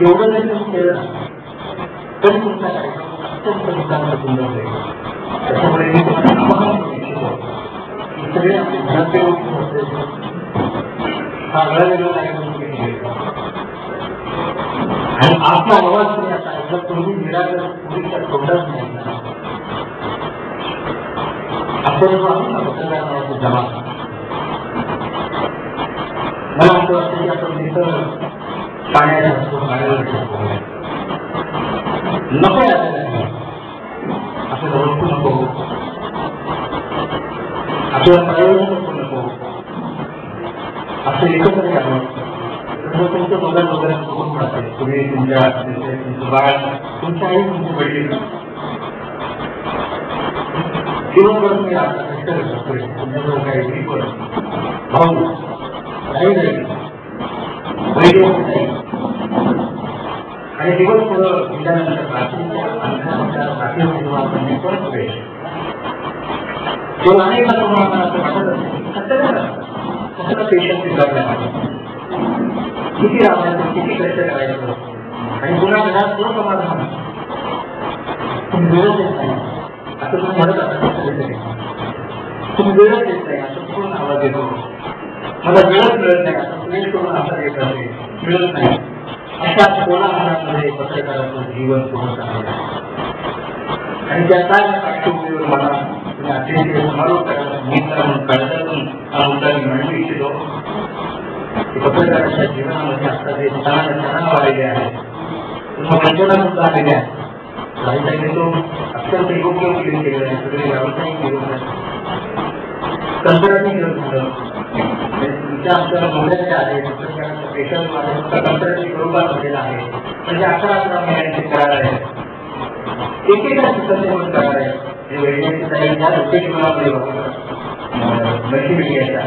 एवढं जरी तुम्ही केलं तरी तुमचा कार्यक्रम अत्यंत लोकांना सुंदर होईल. त्याच्यामुळे मी तुम्हाला आवाहन करू इच्छितो की सगळे आपले घरातले लोक हा वेगळा कार्यक्रम तुम्ही केला आणि आपला आवाज तुम्ही आता ऐकला. तुम्ही निराकर पूर्वीच्या तोंडात नाही आपण जो आहे ना पत्रकार जमा मला असं वाटतं की आपण तिथं पाण्याला नको आपल्याला ओळखू नको, आपल्याला प्रायोजन नको, असं एकत्र यावं. तुमच्या दोघांना वगैरे बघून राहते तुम्ही तुमचं बाळ तुमच्या आई तुमचे वडील दिवसभर तुम्ही राहता तुमच्याजवळ काही बिलकुल भाऊ काही नाही आणि दिवस पुढं गेल्यानंतर परत वेळ तो अनेकदा तुम्हाला असं वाटत असेल पेशन्स लागल्या किती राहायचं किती कष्ट करायचं आणि पुन्हा घरात जो समाधान तुम्ही वेळच येत नाही असं तुम्ही म्हणत असाल तुम्ही वेळच येत नाही असं पूर्ण आवाज येतो. मला वेळच मिळत नाही असं प्लेट करून आवाज येत असेल मिळत नाही. अशा कोलाहलामध्ये पत्रकाराचं जीवन सुरू झालेलं आहे आणि त्याचा पार्श्वभूमीवर मला तुम्ही अतिशय समारोप काळजातून हा मुद्दा मी म्हणू इच्छितो. पत्रकाराच्या जीवनामध्ये आता जे तणाव आलेले आहे किंवा वंचना सुद्धा आलेल्या आहेत काही तो अत्यंत योग्य उपयोग केलेला आहे. सगळे व्यावसायिक विरोध कंत्राटी विरोध झालं तुमच्या आमच्या मोठ्याच्या आहे पत्रकाराच्या पेशाद्वारे कंत्राटी स्वरूपात झालेला आहे. म्हणजे 11 महिन्यांचे करार आहे एकेका शिक्षण करार आहे जे वैज्ञानिक काही ज्या उद्देशनामध्ये मल्टीमीडियाचा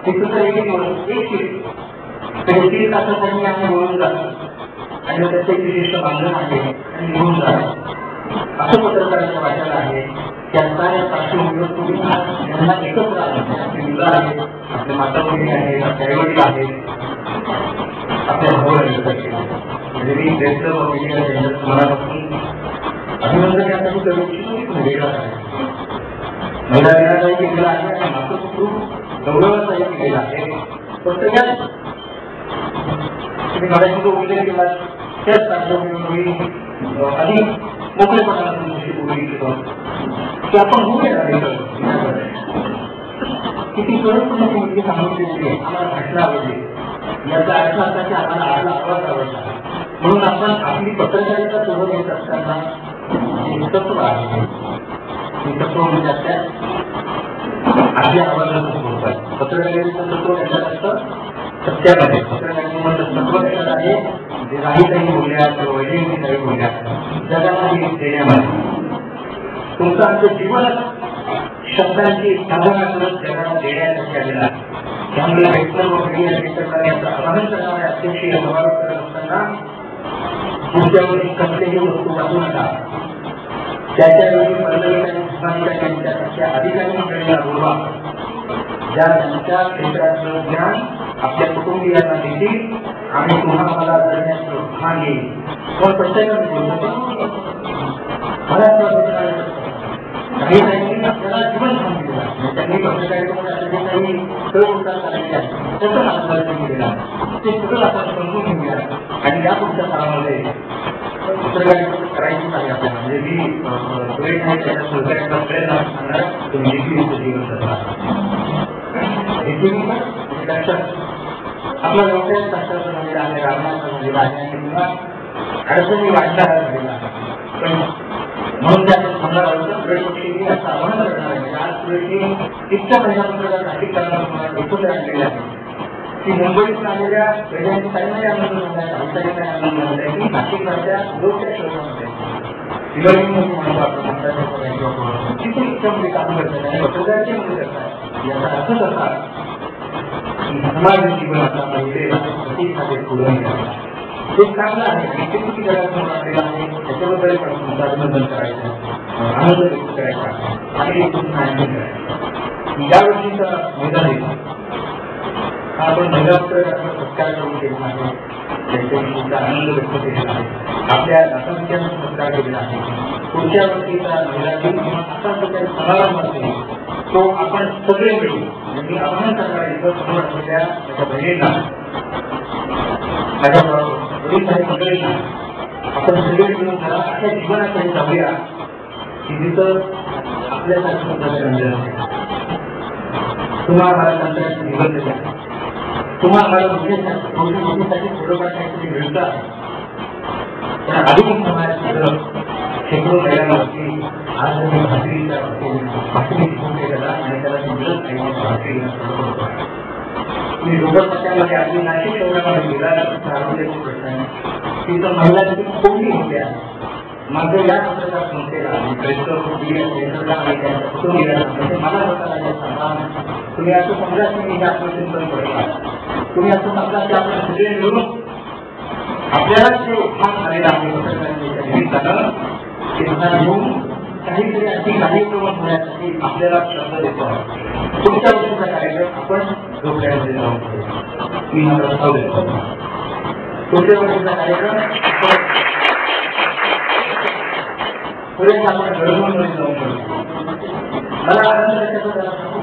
ते सुद्धा एक तरी 3 तासासाठी आम्ही बोलून जातो आणि त्याचे एक विशिष्ट बांधण आहे आणि निघून जातो असं पत्रकाराच्या वाट्याला आहे. त्यांचा या पार्श्वभूमीवर तुम्ही त्यांना एकत्र आले आपली मुलं आहेत आपले माता भगिनी आहेत आपले आईवडील आहेत आपल्या भाऊ म्हणजे मी श्रेष्ठ मनापासून अभिनंदन यासाठी करू इच्छितो. वेगळा आहे महिला दिनाचाही केलेला आहे आणि मातृत्व गौरवाचाही केलेला आहे. फक्त या तुम्ही मराठी जो उल्लेख केला त्याच पार्श्वभूमीवर मी अधिक मोकळेपणाला तुमच्याशी बोलू इच्छितो की आपण होऊया किती सहजपणे मुलगी सांगितलेली आहे आम्हाला घटना आवडली याचा अर्थ असा की आम्हाला आपला आवाज आवडला म्हणून आपण आपली पत्रकारिता सोबत येत असताना तत्व आहे तत्व म्हणजे आपल्या आवाजाचं बोलतात पत्रकारितेचं तत्व याच्यात असतं सत्यामध्ये पत्रकारितेचं तत्व याच्यात आहे जे काही बोलल्या किंवा वैज्ञानिक काही बोलल्या जगाला देण्यामध्ये तुमचं आमचं जीवनच शब्दांची साधना करत जगाला देण्यासाठी आलेला आहे. त्यामुळे व्यक्तर व याचं आवाहन करणारे अध्यक्षीय समारोप करत असताना तुमच्यावरील कसलेही वस्तू वाचू नका. त्याच्यावेळी त्यांच्यासारख्या अधिकारी मंडळीला बोलवा ज्या त्यांच्या क्षेत्रातलं ज्ञान आपल्या कुटुंबियांना देतील आणि तुम्हाला करण्याचं भान येईल. पण प्रत्येकाने काही काही आपल्याला जीवन सांगितलेलं आहे त्यांनी पत्रकारितेमध्ये असे जे काही सहउत्तर करायचे आहे त्याचं मार्गदर्शन केलेलं आहे ते सगळं आपण समजून घेऊया आणि या पुढच्या काळामध्ये पत्रकारिता करायचीच आहे आपल्याला. म्हणजे मी सुरेश आहे त्याच्या सहकार्याचा प्रयत्न सांगणार तुम्ही देखील जीवन करता आपला व्यवसाय शास्त्राचा झालेला आहे राजनाचा झालेला आहे किंवा अडचणी वाढल्या झालेला आहे पण म्हणून त्या समजा सुरेशपक्षी असं आव्हान करणार आहे. आज सुरेशनी इतक्या महिन्यापत्रकात नाशिक करणार एकत्र आणलेले आहे की मुंबईत आलेल्या वैज्ञानिक काही आनंद झाला आहे काही आनंद झाला आहे की नाशिकच्या लोकच्या शोधामध्ये म्हणतो आपण तिथे इतक्यामध्ये काम करतात आणि पत्रकारितेमध्ये करतात. याचा अर्थच असा की समाज जीवनाचा पहिले पुढे ते चांगलं आहे आणि ते किती करायचं आपल्याला आहे त्याच्याबद्दल पण तुमचं अभिनंदन करायचं आनंद व्यक्त करायचा आणि तुमचं आनंद करायचं. या वर्षीचा महिला दिन हा आपण महिला सत्कार करून केला आहे. त्यांच्याविषयीचा आनंद व्यक्त केलेला आहे, आपल्या नातवंडांना सत्कार केलेला आहे. पुढच्या वर्षीचा महिला दिन किंवा असा जो काही समारंभामध्ये तो आपण सगळे मिळून, म्हणजे मी आव्हान करणार इथं समोर असलेल्या माझ्या बहिणींना, माझ्या वडील साहेब मंडळींना, आपण सगळे मिळून जरा अशा जीवनाकडे जाऊया की जिथं आपल्यासारखं तंत्रज्ञान असेल. तुम्हाला मला तंत्रज्ञान निवडलं आहे, तुम्हाला मला गोष्टीसाठी थोडंफार काहीतरी मिळतं आहे. पण आधुनिक समाजात शेकडो महिलांवरती आज मी भाकरीच्या भाकरी शिकून केलेला आणि त्याला ती मिळत नाही भाकरी मी झोपडपट्ट्यामध्ये आपली नाशिक शहरामध्ये गेला आरोग्याचे प्रश्न आहे. तिथं महिलांची कोंडी होत्या. माझं या पत्रकार संस्थेला मला सांगा, तुम्ही असं समजा की मी आत्मचिंतन करता, तुम्ही असं समजा की आपण सगळे मिळून आपल्यालाच जे उत्थान झालेलं आहे पत्रकारांच्या निमित्तानं घेऊन काहीतरी अशी कार्यक्रम होण्यासाठी आपल्याला शब्द देतो आहे. पुढच्या वर्षीचा कार्यक्रम आपण डोक्यामध्ये जाऊन मी हा प्रस्ताव देतो. पुढच्या वर्षीचा कार्यक्रम पुढे आपण घडवून जाऊन करतो. मला आनंद त्याच्याबद्दल सांगू,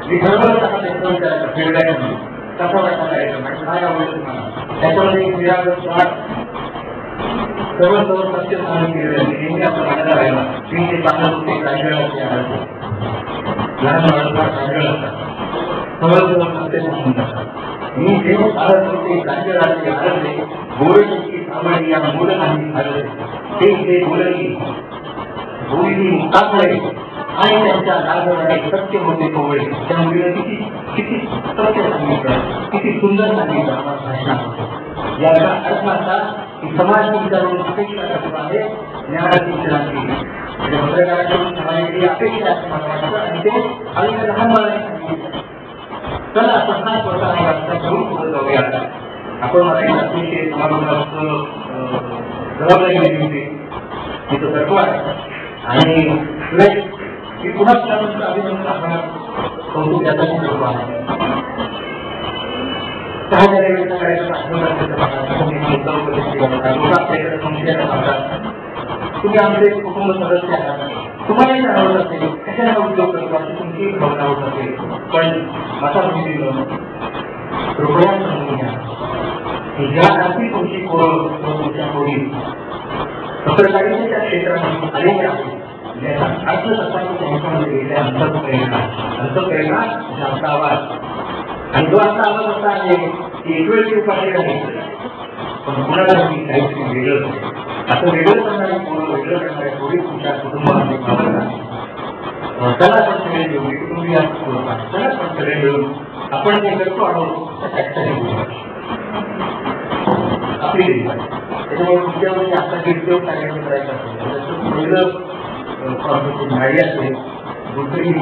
मी घडवून कसा त्याचा विचारायचा फीडबॅक म्हणून कसा वाटता कार्यक्रम आणि काय आवडतं तुम्हाला. त्याच्यामध्ये एक निरागत सर्व सत्य सांगून केलेलं आहे. नेहमी आपण म्हणायला राहिला 3 ते 5 रुपये कायद्यावरती आढळतो. लहान मुलांना कायदळ असतात, सर्व सत्य सांगून जातात. मी जे 12 रुपये कायद्यावरती आढळले, गोरखी सामान्य या मूळ नाही आढळले, ते बोलली बोलली मुक्ताकडे आणि त्यांच्या लाजवाने सत्य होते कोवळे. त्या मुलीने किती सत्य सांगितलं, किती सुंदर सांगितलं आम्हाला भाषणात. याचा अर्थ असा की समाज तुमच्याकडून अपेक्षा करतो आहे ज्ञानाची क्रांती, म्हणजे पत्रकारांकडून समाजाची अपेक्षा असं मला वाटतं आणि ते आम्ही लहान मुलांनी सांगितलं. चला आपण हा स्वतः रस्ता घेऊन पुढे जाऊया. आपण मला अतिशय समाजाचं जबाबदारी दिली होती, मी तो करतो आहे. आणि मी पुन्हा अभिनंदन आपल्याला कौतुक यासाठी करतो आहे. तुम्ही आमचे कुटुंब सदस्य आहात, तुम्हालाही जाणवत असेल कशाला उद्योग करतो अशी तुमची भावना होत असेल. पण माझा कृपया समजून घ्या की ज्या अर्थी तुमची तुमच्या कोणी पत्रकारितेच्या क्षेत्रामध्ये आलेले आहे, ज्याचा अर्थ असा की त्यांच्यामध्ये गेल्या अंतप्रेरणा जास्त आवाज, आणि जो असा आवाज असा आहे की एक वेळची उपाशी नाही, पण कुणाला काहीतरी वेगळं असं वेगळं करणारे कोण वेगळं करणारे थोडी तुमच्या कुटुंबामध्ये त्याला आपण सगळे घेऊन कुटुंबीय त्याला आपण सगळे मिळून आपण जे करतो आहोत आपली त्याच्यामुळे पुढच्या वेळी आता गिरदेव कार्यक्रम करायचा असेल पहिलं झाडी असेल दुसरी